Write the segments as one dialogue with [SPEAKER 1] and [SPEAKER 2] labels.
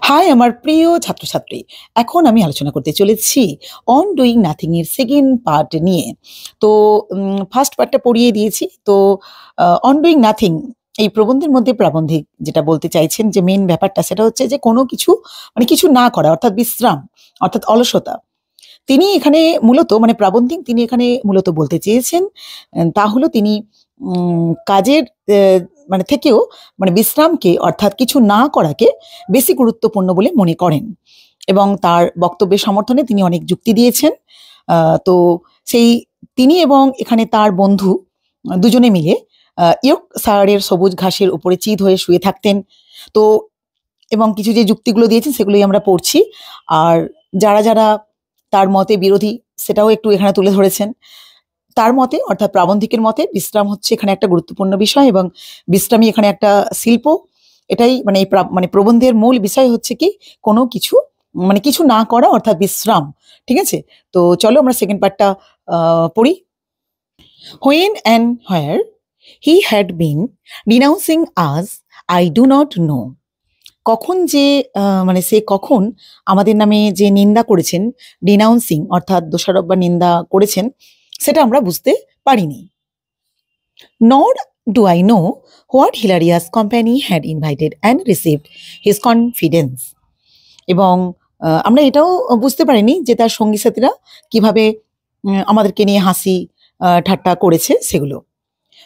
[SPEAKER 1] High আমার প্রিয় ছাত্রছাত্রী, এখন আমি আলোচনা করতে চলেছি অন ডুইং নাথিং এর সেকেন্ড পার্ট নিয়ে। তো ফার্স্ট পার্টটা পড়িয়ে দিয়েছি। তো অন ডুইং নাথিং এই প্রবন্ধের মধ্যে প্রাবন্ধিক যেটা বলতে চাইছেন, যে মেন ব্যাপারটা সেটা হচ্ছে যে কোনো কিছু মানে কিছু না করা, অর্থাৎ বিশ্রাম, অর্থাৎ অলসতা। তিনি এখানে মূলত মানে প্রাবন্ধিক তিনি এখানে মূলত বলতে চেয়েছেন, তা হলো তিনি কাজের মানে থেকেও মানে বিশ্রামকে, অর্থাৎ কিছু না করাকে বেশি গুরুত্বপূর্ণ বলে মনে করেন, এবং তার বক্তব্যের সমর্থনে তিনি অনেক যুক্তি দিয়েছেন। তো সেই তিনি এবং এখানে তার বন্ধু দুজনে মিলে ইয়র্কশায়ারের সবুজ ঘাসের উপরে চিত হয়ে শুয়ে থাকতেন। তো এবং কিছু যে যুক্তিগুলো দিয়েছেন সেগুলোই আমরা পড়ছি। আর যারা যারা তার মতে বিরোধী সেটাও একটু এখানে তুলে ধরেছেন। তার মতে, অর্থাৎ প্রাবন্ধিকের মতে, বিশ্রাম হচ্ছে এখানে একটা গুরুত্বপূর্ণ বিষয়, এবং বিশ্রামই এখানে একটা শিল্প। এটাই মানে মানে প্রবন্ধের মূল বিষয় হচ্ছে কি কোনো কিছু মানে কিছু না করা, অর্থাৎ বিশ্রাম। ঠিক আছে, তো চলো আমরা সেকেন্ড পার্টটা পড়ি। When and where he had been renouncing us, I do not know. কখন যে মানে সে কখন আমাদের নামে যে নিন্দা করেছেন, ডিনাউন্সিং অর্থাৎ দোষারোপ বা নিন্দা করেছেন, সেটা আমরা বুঝতে পারিনি। Nor do I know what hilarious company had invited and received his confidence. এবং আমরা এটাও বুঝতে পারিনি যে তার সঙ্গী সাথীরা কিভাবে আমাদেরকে নিয়ে হাসি ঠাট্টা করেছে সেগুলো।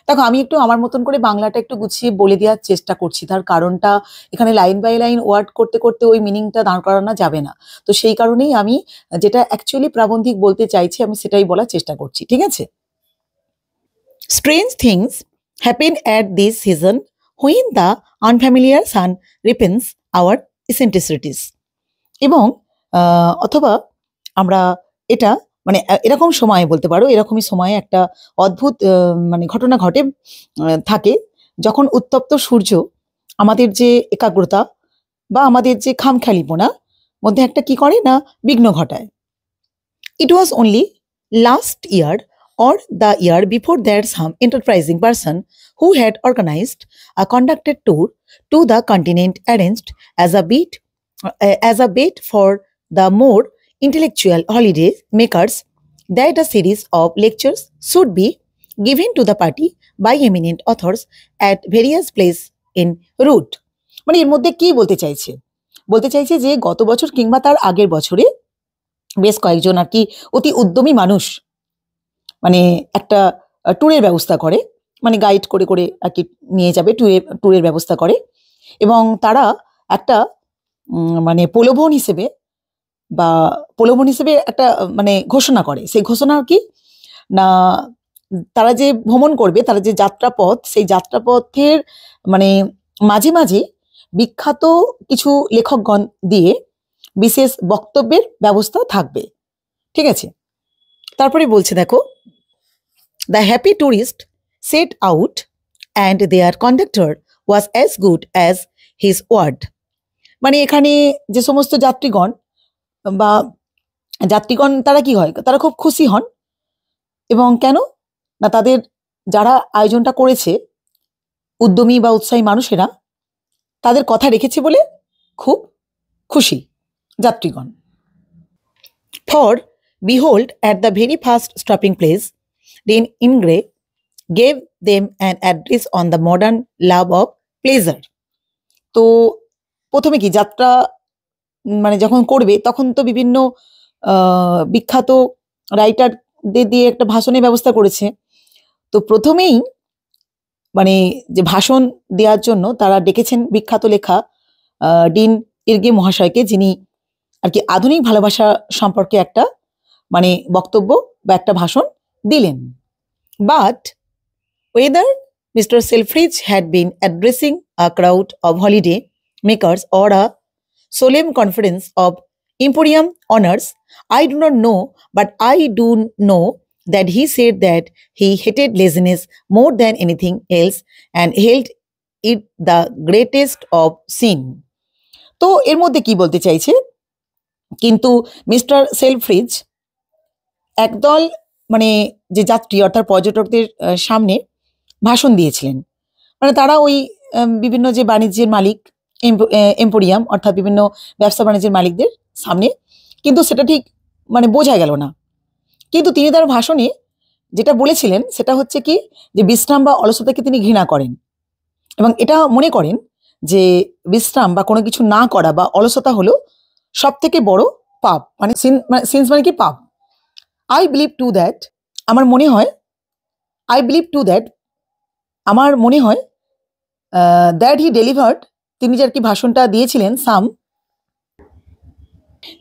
[SPEAKER 1] দেখো, আমি একটু আমার মতন করে বাংলাটা একটু গুছিয়ে বলে দেওয়ার চেষ্টা করছি। তার কারণটা, এখানে লাইন বাই লাইন ওয়ার্ড করতে করতে ওই মিনিংটা দাঁড় করানো যাবে না। তো সেই কারণেই আমি যেটা অ্যাকচুয়ালি প্রাবন্ধিক বলতে চাইছি আমি সেটাই বলার চেষ্টা করছি। ঠিক আছে। Strange things happen at this season when the unfamiliar sun ripens our eccentricities. এবং অথবা আমরা এটা মানে এরকম সময়ে বলতে পারো, এরকমই সময়ে একটা অদ্ভুত মানে ঘটনা ঘটে থাকে, যখন উত্তপ্ত সূর্য আমাদের যে একাগ্রতা বা আমাদের যে খামখেয়ালিপনা মধ্যে একটা কি করে না, বিঘ্ন ঘটায়। It was only last year or the year before that some enterprising person who had organized a conducted tour to the continent arranged as a bait for the more intellectual holiday makers that a series of lectures should be given to the party by eminent authors at various places in route. মানে এর মধ্যে কি বলতে চাইছে, বলতে চাইছে যে গত বছর কিংবা তার আগের বছরে বেশ কয়েকজন আর কি অতি উদ্যমী মানুষ মানে একটা ট্যুরের ব্যবস্থা করে, মানে গাইড করে করে আর কি নিয়ে যাবে, ট্যুরের ব্যবস্থা করে। এবং তারা একটা মানে প্রলোভন হিসেবে একটা মানে ঘোষণা করে। সেই ঘোষণা কি না, তারা যে ভ্রমণ করবে, তারা যে যাত্রাপথ, সেই যাত্রাপথের মানে মাঝে মাঝে বিখ্যাত কিছু লেখকগণ দিয়ে বিশেষ বক্তব্যের ব্যবস্থা থাকবে। ঠিক আছে, তারপরে বলছে দেখো, the happy tourist set out and their conductor was as good as his word. মানে এখানে যে সমস্ত যাত্রীগণ তারা কি হয়, তারা খুব খুশি হন। এবং কেন না, তাদের যারা আয়োজনটা করেছে উদ্যমী বা উৎসাহী মানুষেরা তাদের কথা রেখেছে বলে খুব খুশি যাত্রীগণ। For behold, at the very first stopping place, Dean Ingray gave them an address on the modern love of pleasure. তো প্রথমে কি যাত্রা মানে যখন করবে তখন তো বিভিন্ন বিখ্যাত রাইটারদের দিয়ে একটা ভাষণের ব্যবস্থা করেছে। তো প্রথমেই মানে যে ভাষণ দেওয়ার জন্য তারা ডেকেছেন বিখ্যাত লেখা ডিন ইরগে মহাশয়কে, যিনি আর কি আধুনিক ভালোবাসা সম্পর্কে একটা মানে বক্তব্য বা একটা ভাষণ দিলেন। But whether Mr. Selfridge had been addressing a crowd of holiday makers or a solemn conference of Emporium owners, I do not know, but I do know that he said that he hated laziness more than anything else and held it the greatest of sin. তো এর মধ্যে কি বলতে চাইছে, কিন্তু Mister সেলফ্রিজ একদল মানে যে যাত্রী অর্থাৎ পর্যটকদের সামনে ভাষণ দিয়েছিলেন। মানে তারা ওই বিভিন্ন যে বাণিজ্যের মালিক এম্পোরিয়াম অর্থাৎ বিভিন্ন ব্যবসা বাণিজ্যের মালিকদের সামনে, কিন্তু সেটা ঠিক মানে বোঝা গেল না। কিন্তু তিনি তার ভাষণে যেটা বলেছিলেন সেটা হচ্ছে কি, যে বিশ্রাম বা অলসতাকে তিনি ঘৃণা করেন এবং এটা মনে করেন যে বিশ্রাম বা কোনো কিছু না করা বা অলসতা হলো সব থেকে বড় পাপ, মানে সিন্স মানে কি পাপ। আই বিলিভ টু দ্যাট, আমার মনে হয়, আই বিলিভ টু দ্যাট, আমার মনে হয় দ্যাট হি ডেলিভার্ড, তিনি যে আর কি ভাষণটা দিয়েছিলেন, সাম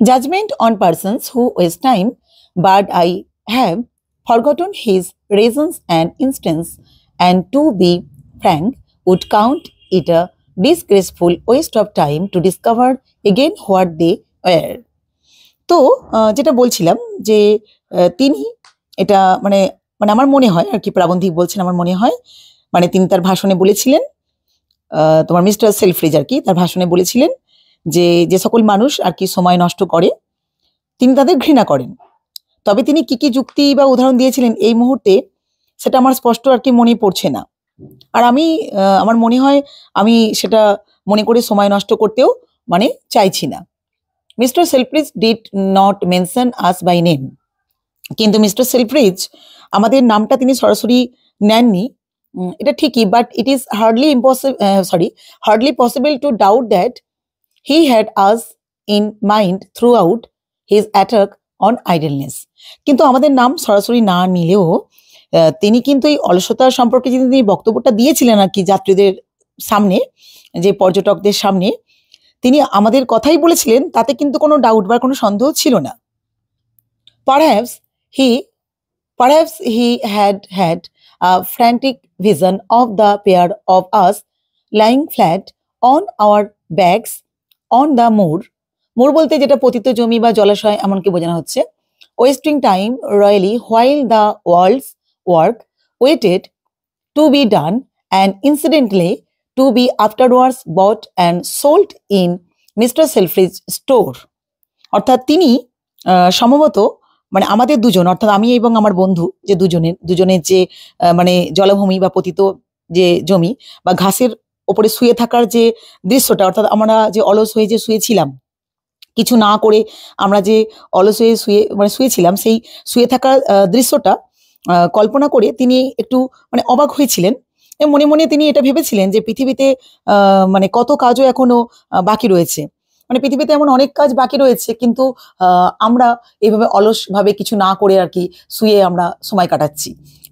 [SPEAKER 1] judgment on persons who waste time, but I have forgotten his reasons and instance, and to be frank, would count it a disgraceful waste of time to discover again what they were. তো যেটা বলছিলাম যে তিনি এটা মানে মানে আমার মনে হয় আর কি, প্রাবন্ধিক বলছেন আমার মনে হয়, মানে তিনি তার ভাষণে বলেছিলেন, তোমার মিস্টার সেলফ্রিজ আর কি তার ভাষণে বলেছিলেন যে যে সকল মানুষ আর কি সময় নষ্ট করে তিনি তাদের ঘৃণা করেন। তবে তিনি কি কি যুক্তি বা উদাহরণ দিয়েছিলেন এই মুহূর্তে সেটা আমার স্পষ্ট আর কি মনে পড়ছে না। আর আমি আমার মনে হয় আমি সেটা মনে করে সময় নষ্ট করতেও মানে চাইছি না। Mister Selfridge did not mention us by name, কিন্তু মিস্টার সেলফ্রিজ আমাদের নামটা তিনি সরাসরি নেননি, এটা ঠিকই, but it is hardly possible to doubt that he had us in mind throughout his attack on idleness. কিন্তু আমাদের নাম সরাসরি না নিলেও তিনি কিন্তু এই অলসতা সম্পর্কে যদি তিনি বক্তব্যটা দিয়েছিলেন আর কি যাত্রীদের সামনে, যে পর্যটকদের সামনে তিনি আমাদের কথাই বলেছিলেন, তাতে কিন্তু কোনো ডাউট বা কোনো সন্দেহ ছিল না। Perhaps he Perhaps he had a frantic vision of the pair of us lying flat on our backs on the moor. মোর বলতে যেটা পতিত জমি বা জলাশয় এমনকি বোঝানো হচ্ছে। Wasting time royally while the world's work waited to be done and incidentally to be afterwards bought and sold in Mr. Selfridge's store. অর্থাৎ তিনি সম্ভবত মানে আমাদের দুজন অর্থাৎ আমি এবং আমার বন্ধু যে দুজনের যে মানে জলাভূমি বা পতিত যে জমি বা ঘাসের ওপরে শুয়ে থাকার যে দৃশ্যটা, অর্থাৎ আমরা যে অলস হয়ে যে শুয়েছিলাম কিছু না করে, আমরা যে অলস হয়ে শুয়েছিলাম, সেই শুয়ে থাকার দৃশ্যটা কল্পনা করে তিনি একটু মানে অবাক হয়েছিলেন এবং মনে মনে তিনি এটা ভেবেছিলেন যে পৃথিবীতে মানে কত কাজও এখনো বাকি রয়েছে, মানে পৃথিবীতে এমন অনেক কাজ বাকি রয়েছে, কিন্তু আমরা এইভাবে অলসভাবে কিছু না করে আর কি শুয়ে আমরা সময় কাটাচ্ছি।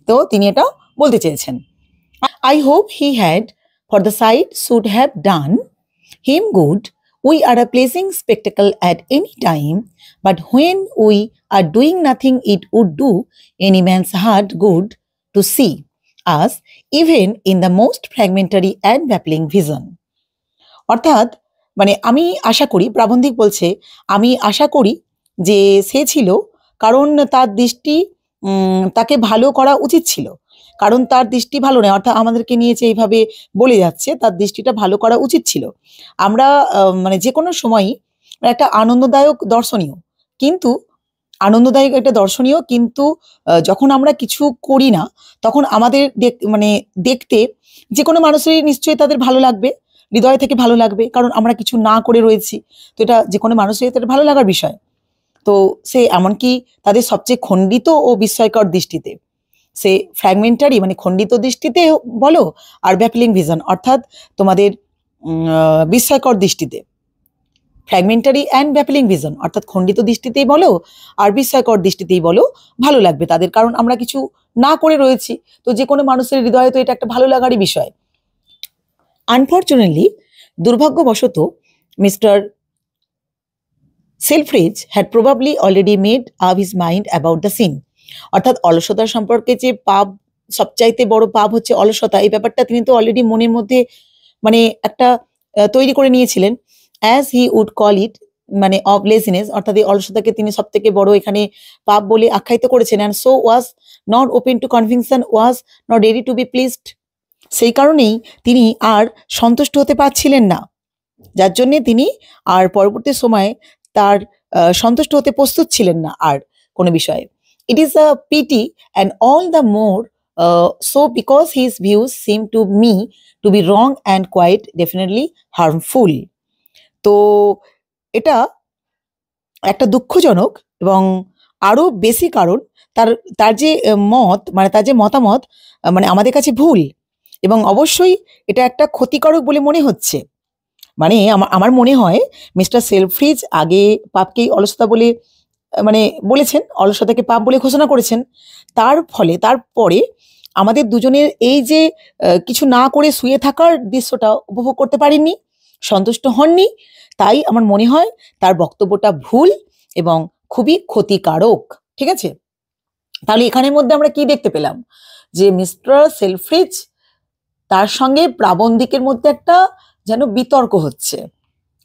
[SPEAKER 1] তো তিনি এটা বলতে চেয়েছেন। I hope he had for the side should have done him good. We are a pleasing spectacle at any time, but when we are doing nothing, it would do any man's heart good to see us, even in the most fragmentary and baffling vision. অর্থাৎ মানে আমি আশা করি, প্রাবন্ধিক বলছে, আমি আশা করি যে সে ছিল, কারণ তার দৃষ্টি তাকে ভালো করা উচিত ছিল, কারণ তার দৃষ্টি ভালো নয়, অর্থাৎ আমাদেরকে নিয়ে যে এইভাবে বলে যাচ্ছে তার দৃষ্টিটা ভালো করা উচিত ছিল। আমরা মানে যে কোনো সময়ই একটা আনন্দদায়ক দর্শনীয়, কিন্তু যখন আমরা কিছু করি না তখন আমাদের মানে দেখতে যে কোনো মানুষেরই নিশ্চয়ই তাদের ভালো লাগবে, হৃদয় থেকে ভালো লাগবে, কারণ আমরা কিছু না করে রয়েছি। তো এটা যে কোনো মানুষেরই তাদের ভালো লাগার বিষয়। তো সে এমনকি তাদের সবচেয়ে খণ্ডিত ও বিস্ময়কর দৃষ্টিতে, সে ফ্র্যাগমেন্টারি মানে খণ্ডিত দৃষ্টিতে বলো, আর ব্যাপলিং ভিজন অর্থাৎ তোমাদের বিস্ময়কর দৃষ্টিতে, ফ্র্যাগমেন্টারি অ্যান্ড ব্যাপলিং ভিজন অর্থাৎ খণ্ডিত দৃষ্টিতেই বলো আর বিস্ময়কর দৃষ্টিতেই বলো, ভালো লাগবে তাদের, কারণ আমরা কিছু না করে রয়েছি। তো যে কোনো মানুষের হৃদয়ে তো এটা একটা ভালো লাগারই বিষয়। আনফর্চুনেটলি, দুর্ভাগ্যবশত, Mister Selfridge had probably already made up his mind about the sin. অর্থাৎ অলসতা সম্পর্কে যে পাপ, সবচাইতে বড় পাপ হচ্ছে অলসতা, এই ব্যাপারটা তিনি তো অলরেডি মনের মধ্যে মানে একটা তৈরি করে নিয়েছিলেন, as he would call it, মানে অফ লেজিনেস, অর্থাৎ এই অলসতাকে তিনি সব থেকে বড় এখানে পাপ বলে আখ্যায়িত করেছেন। And so was not open to conviction, was not ready to be pleased. সেই কারণেই তিনি আর সন্তুষ্ট হতে পারছিলেন না, যার জন্যে তিনি আর পরবর্তী সময়ে তার সন্তুষ্ট হতে প্রস্তুত ছিলেন না আর কোনো বিষয়ে। It is a PT and all the more So because his views seem to me to be wrong and quite definitely harmful. তো এটা একটা দুঃখজনক এবং আরো বেশি কারণ তার তার যে মত মানে তার যে মতামত মানে আমাদের কাছে ভুল এবং অবশ্যই এটা একটা ক্ষতিকারক বলে মনে হচ্ছে। মানে আমার মনে হয় মিস্টার সেলফ্রিজ আগে পাপকেই অলসতা বলে মানে বলেছেন, অলসতাকে পাপ বলে ঘোষণা করেছেন। তার ফলে তারপরে আমাদের দুজনের এই যে কিছু না করে শুয়ে থাকার দৃশ্যটা উপভোগ করতে পারেননি, সন্তুষ্ট হননি। তাই আমার মনে হয় তার বক্তব্যটা ভুল এবং খুবই ক্ষতিকারক। ঠিক আছে? তাহলে এখানের মধ্যে আমরা কি দেখতে পেলাম? যে মিস্টার সেলফ্রিজ তার সঙ্গে প্রাবন্ধিকের মধ্যে একটা যেন বিতর্ক হচ্ছে।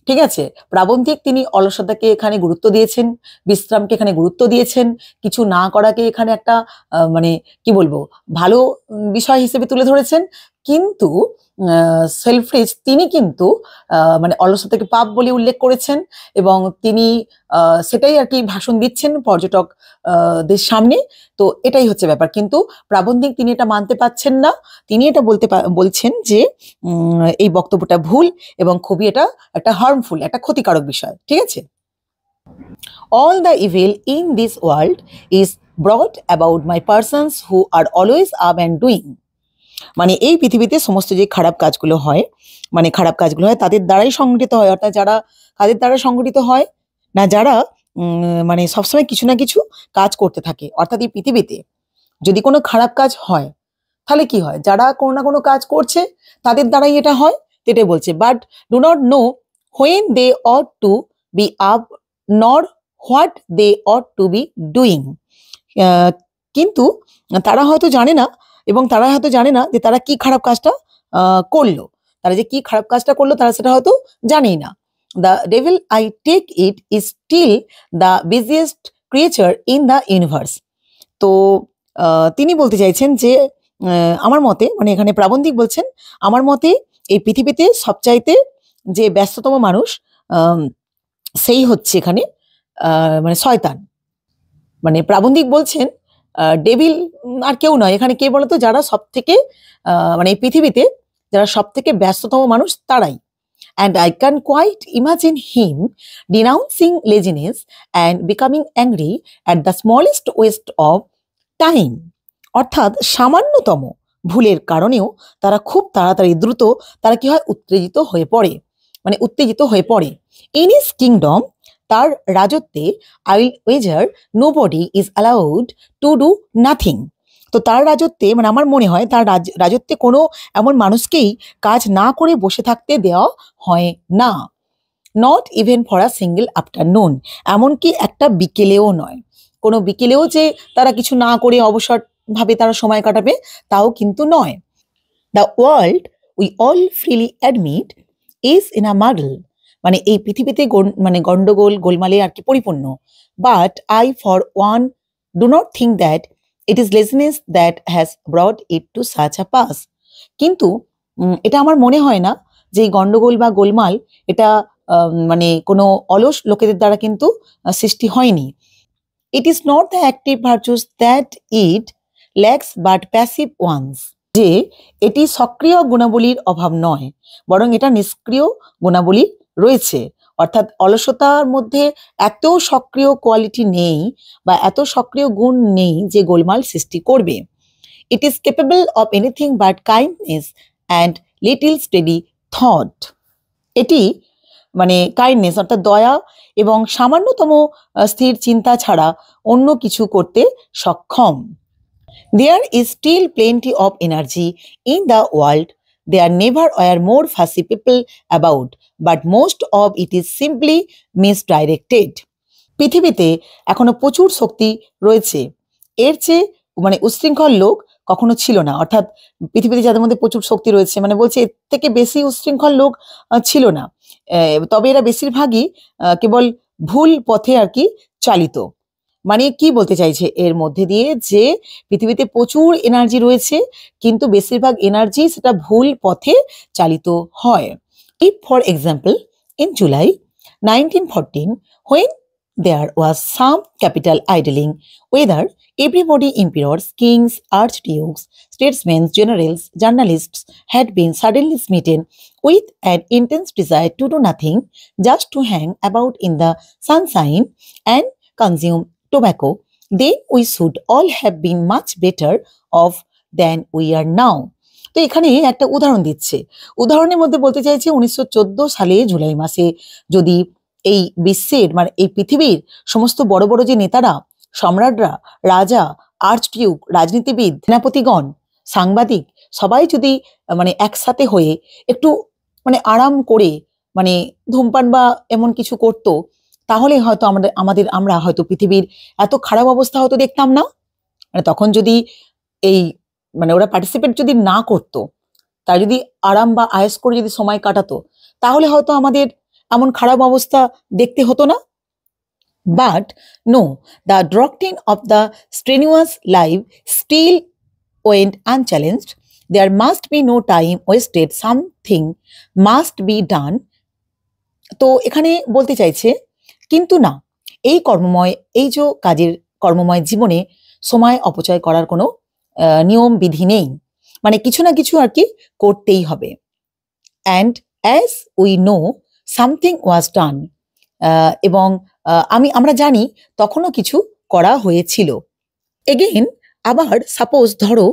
[SPEAKER 1] ঠিক আছে? প্রাবন্ধিক তিনি অলসতাকে এখানে গুরুত্ব দিয়েছেন, বিশ্রামকে এখানে গুরুত্ব দিয়েছেন, কিছু না করাকে এখানে একটা মানে কি বলবো ভালো বিষয় হিসেবে তুলে ধরেছেন। কিন্তু সেলফ্রিজ তিনি কিন্তু মানে অলসতাকে পাপ বলে উল্লেখ করেছেন এবং তিনি সেটাই আর কি ভাষণ দিচ্ছেন পর্যটক দের সামনে। তো এটাই হচ্ছে ব্যাপার। কিন্তু প্রাবন্ধিক তিনি এটা মানতে পারছেন না। তিনি এটা বলছেন যে এই বক্তব্যটা ভুল এবং খুবই এটা একটা হার্মফুল, একটা ক্ষতিকারক বিষয়। ঠিক আছে? All the evil in this world is brought about by persons who are always up and doing. মানে এই পৃথিবীতে সমস্ত যে খারাপ কাজগুলো হয়, মানে খারাপ কাজগুলো হয় তাদের দ্বারাই সংগঠিত হয়। অর্থাৎ যারা কাদের দ্বারা সংগঠিত হয় না, যারা মানে সবসময় কিছু না কিছু কাজ করতে থাকে। অর্থাৎ এই পৃথিবীতে যদি কোনো খারাপ কাজ হয় তাহলে কি হয়? যারা কোনো না কোনো কাজ করছে তাদের দ্বারাই এটা হয়। এটাই বলছে, but do not know when they ought to be up nor what they ought to be doing. কিন্তু তারা হয়তো জানে না, এবং তারা হয়তো জানে না যে তারা কি খারাপ কাজটা করলো। তারা যে কি খারাপ কাজটা করলো তারা সেটা হয়তো জানেই না। The devil I take it is still the busiest creature in the universe. তো তিনি বলতে চাইছেন যে আমার মতে, মানে এখানে প্রাবন্ধিক বলছেন, আমার মতে এই পৃথিবীতে সবচাইতে যে ব্যস্ততম মানুষ সেই হচ্ছে এখানে মানে শয়তান। মানে প্রাবন্ধিক বলছেন ডেভিল আর কেউ নয়, এখানে কে বলতো, যারা সব থেকে মানে এই পৃথিবীতে যারা সব থেকে ব্যস্ততম মানুষ তারাই। And I can quite imagine him denouncing laziness and becoming angry at the smallest waste of time. অর্থাৎ সামান্যতম ভুলের কারণেও তারা খুব তাড়াতাড়ি দ্রুত তারা কি হয় উত্তেজিত হয়ে পড়ে, মানে উত্তেজিত হয়ে পড়ে। ইন হিজ কিংডম, তার রাজত্বে, I will wager nobody is allowed to do nothing. তো তার রাজত্বে মানে আমার মনে হয় তার রাজত্বে কোনো এমন মানুষকেই কাজ না করে বসে থাকতে দেওয়া হয় না। Not even for a single afternoon, এমনকি একটা বিকেলেও নয়। কোনো বিকেলেও যে তারা কিছু না করে অবসর ভাবে তারা সময় কাটাবে তাও কিন্তু নয়। The world we all freely admit is in a muddle, মানে এই পৃথিবীতে মানে গন্ডগোল গোলমালে আর কি পরিপূর্ণ। But I for one do not think that it is laziness that has brought it to such a pass. কিন্তু এটা আমার মনে হয় না যে এই গন্ডগোল বা গোলমাল এটা মানে কোনো অলস লোকেদের দ্বারা কিন্তু সৃষ্টি হয়নি। It is not the active virtues that it lacks but passive ones, যে এটি সক্রিয় গুণাবলীর অভাব নয়, বরং এটা নিষ্ক্রিয় গুণাবলী রয়েছে। অর্থাৎ অলসতার মধ্যে এত সক্রিয় কোয়ালিটি নেই বা এত সক্রিয় গুণ নেই যে গোলমাল সৃষ্টি করবে। It is capable of anything but kindness and little steady thought. এটি মানে কাইন্ডনেস অর্থাৎ দয়া এবং সামান্যতম স্থির চিন্তা ছাড়া অন্য কিছু করতে সক্ষম। There is still plenty of energy in the world. There never were more fussy people about, but most of it is simply misdirected. পৃথিবীতে এখনো প্রচুর শক্তি রয়েছে, এর চেয়ে মানে উচ্ছৃঙ্খল লোক কখনো ছিল না। অর্থাৎ পৃথিবীতে যাদের মধ্যে প্রচুর শক্তি রয়েছে মানে বলছে এর থেকে বেশি উচ্ছৃঙ্খল লোক ছিল না। তবে এরা বেশিরভাগই কেবল ভুল পথে আর কি চালিত। মানে কি বলতে চাইছে এর মধ্যে দিয়ে, যে পৃথিবীতে প্রচুর এনার্জি রয়েছে কিন্তু বেশিরভাগ এনার্জি সেটা ভুল পথে চালিত হয়। If for example in July 1914 when there was some capital idling, whether everybody emperors, kings, archdukes, statesmen, generals, journalists had been suddenly smitten with an intense desire to do nothing, just to hang about in the sunshine and consume tobacco, then we should all have been much better off than we are now. তো এখানে একটা উদাহরণ দিচ্ছে। উদাহরণের মধ্যে বলতে চাইছে 1914 সালে জুলাই মাসে যদি এই বিশ্বের মানে এই পৃথিবীর সমস্ত বড় বড় যে নেতারা, সম্রাটরা, রাজা, আর্চডিউক, রাজনীতিবিদ, সেনাপতিগণ, সাংবাদিক সবাই যদি মানে একসাথে হয়ে একটু মানে আরাম করে মানে ধূমপান বা এমন কিছু করত, তাহলে হয়তো আমরা হয়তো পৃথিবীর এত খারাপ অবস্থা হয়তো দেখতাম না। মানে তখন যদি এই মানে ওরা পার্টিসিপেট যদি না করতো, তারা যদি আরাম বা আয়েশ করে যদি সময় কাটাতো, তাহলে হয়তো আমাদের এমন খারাপ অবস্থা দেখতে হতো না। But no, the doctrine of the strenuous life still went unchallenged. There must be no time wasted, something must be done. তো এখানে বলতে চাইছে কিন্তু না, এই যে কাজের কর্মময় জীবনে সময় অপচয় করার কোনো নিয়ম বিধি নেই, মানে কিছু না কিছু আর কি করতেই হবে। And as we know something was done, এবং আমরা জানি তখনও কিছু করা হয়েছিল। এগেইন আবার সাপোজ ধরো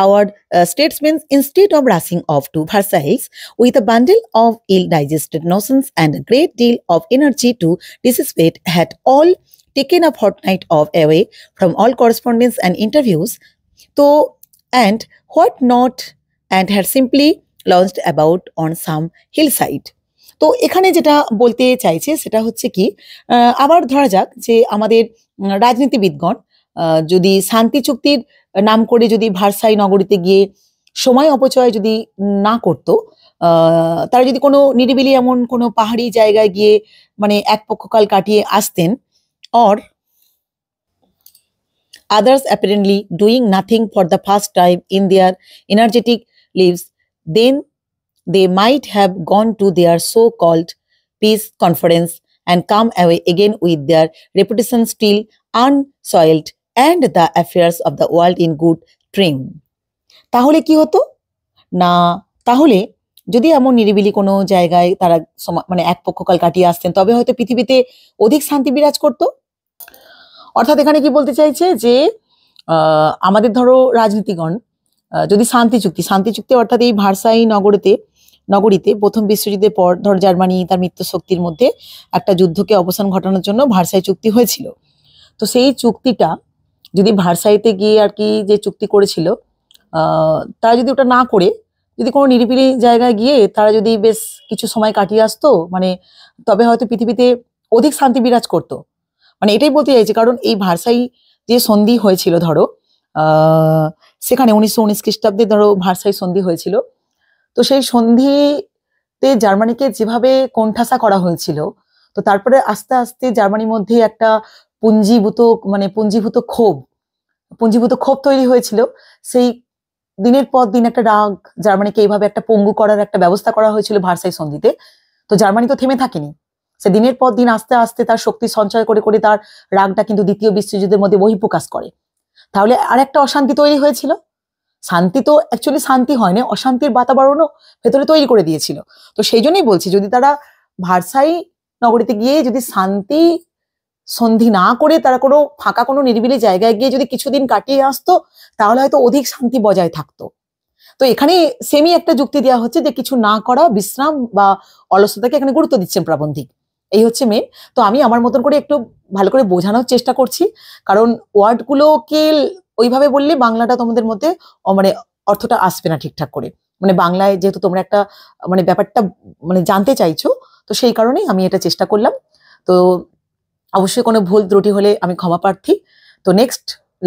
[SPEAKER 1] our statesmen, instead of rushing off to Versailles with a bundle of ill-digested notions and a great deal of energy to dissipate, had all taken a fortnight of away from all correspondence and interviews, so and what not, and had simply launched about on some hillside. তো এখানে যেটা বলতে চাইছে সেটা হচ্ছে কি, আবার ধরা যাক যে আমাদের রাজনীতিবিদগণ যদি শান্তি চুক্তির নাম করে যদি ভার্সাই নগরীতে গিয়ে সময় অপচয় যদি না করত, তারা যদি কোনো নিরিবিলি এমন কোনো পাহাড়ি জায়গায় গিয়ে মানে এক পক্ষকাল কাটিয়ে আসতেন, or others apparently doing nothing for the first time in their energetic lives, then they might have gone to their so-called peace conference and come away again with their reputation still unsoiled and the affairs of the world in good trim. তাহলে কি হতো না, তাহলে যদি এমন নিরিবিলি কোনো জায়গায় তারা মানে এক পক্ষকাল কাটিয়ে আসতেন, তবে হয়তো পৃথিবীতে অধিক শান্তি বিরাজ করত। অর্থাৎ এখানে কি বলতে চাইছে যে আমাদের ধরো রাজনীতিগণ যদি শান্তি চুক্তি অর্থাৎ এই ভার্সাই নগরীতে প্রথম বিশ্বযুদ্ধের পর ধর জার্মানি তার মিত্র শক্তির মধ্যে একটা যুদ্ধকে অবসান ঘটানোর জন্য ভার্সাই চুক্তি হয়েছিল। তো সেই চুক্তিটা যদি ভার্সাইতে গিয়ে আর কি যে চুক্তি করেছিল, তারা যদি ওটা না করে যদি কোনো নিরিবিলি জায়গায় গিয়ে তারা যদি বেশ কিছু সময় কাটিয়ে আসতো, মানে তবে হয়তো পৃথিবীতে অধিক শান্তি বিরাজ করতো। মানে এটাই বলতে চাইছে, কারণ এই ভার্সাই যে সন্ধি হয়েছিল ধরো সেখানে 1919 খ্রিস্টাব্দে ধরো ভার্সাই সন্ধি হয়েছিল। তো সেই সন্ধিতে জার্মানিকে যেভাবে কোণঠাসা করা হয়েছিল, তো তারপরে আস্তে আস্তে জার্মানির মধ্যে একটা পুঞ্জীভূত ক্ষোভ তৈরি হয়েছিল। সেই দিনের পর দিন একটা রাগ জার্মানিকে এইভাবে একটা পঙ্গু করার একটা ব্যবস্থা করা হয়েছিল ভার্সাই সন্ধিতে। তো জার্মানি তো থেমে থাকেনি, সে দিনের পর দিন আস্তে আস্তে তার শক্তি সঞ্চয় করে করে তার রাগটা কিন্তু দ্বিতীয় বিশ্বযুদ্ধের মধ্যে বহিঃপ্রকাশ করে। তাহলে আর একটা অশান্তি তৈরি হয়েছিল। শান্তি তো অ্যাকচুয়ালি শান্তি হয় না, অশান্তির বাতাবরণও ভেতরে তৈরি করে দিয়েছিল। তো সেই জন্যই বলছি, যদি তারা ভার্সাই নগরীতে গিয়ে যদি শান্তি সন্ধি না করে তারা কোনো ফাঁকা কোনো নিরিবিলি জায়গায় গিয়ে যদি কিছুদিন কাটিয়ে আসতো, তাহলে হয়তো অধিক শান্তি বজায় থাকতো। তো এখানে সেমি একটা যুক্তি দেওয়া হচ্ছে যে কিছু না করা, বিশ্রাম বা অলসতাকে এখানে গুরুত্ব দিচ্ছেন প্রাবন্ধিক, এই হচ্ছে মেন। তো আমি আমার মতন করে একটু ভালো করে বোঝানোর চেষ্টা করছি, কারণ ওয়ার্ডগুলোকে ওইভাবে বললে বাংলাটা তোমাদের মধ্যে মানে অর্থটা আসবে না ঠিকঠাক করে। মানে বাংলায় যেহেতু তোমরা একটা মানে ব্যাপারটা মানে জানতে চাইছো, তো সেই কারণেই আমি এটা চেষ্টা করলাম। তো অবশ্যই কোনো ভুল ত্রুটি হলে আমি ক্ষমা প্রার্থী। তো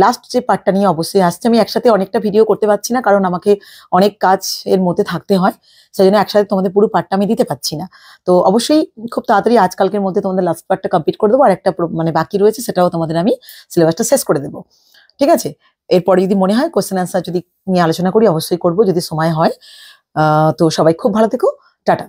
[SPEAKER 1] লাস্ট যে পার্টটা নিয়ে অবশ্যই আসছে। আমি একসাথে অনেকটা ভিডিও করতে পারছি না, কারণ আমাকে অনেক কাজ এর মধ্যে থাকতে হয়, সেই জন্য একসাথে তোমাদের পুরো পার্টটা আমি দিতে পারছি না। তো অবশ্যই খুব তাড়াতাড়ি আজকালকের মধ্যে তোমাদের লাস্ট পার্টটা কমপ্লিট করে দেবো, আর একটা মানে বাকি রয়েছে সেটাও তোমাদের আমি সিলেবাসটা শেষ করে দেবো, ঠিক আছে? এরপরে যদি মনে হয় কোশ্চেন অ্যান্সার যদি নিয়ে আলোচনা করি, অবশ্যই করবো যদি সময় হয়। তো সবাই খুব ভালো থেকো, টাটা।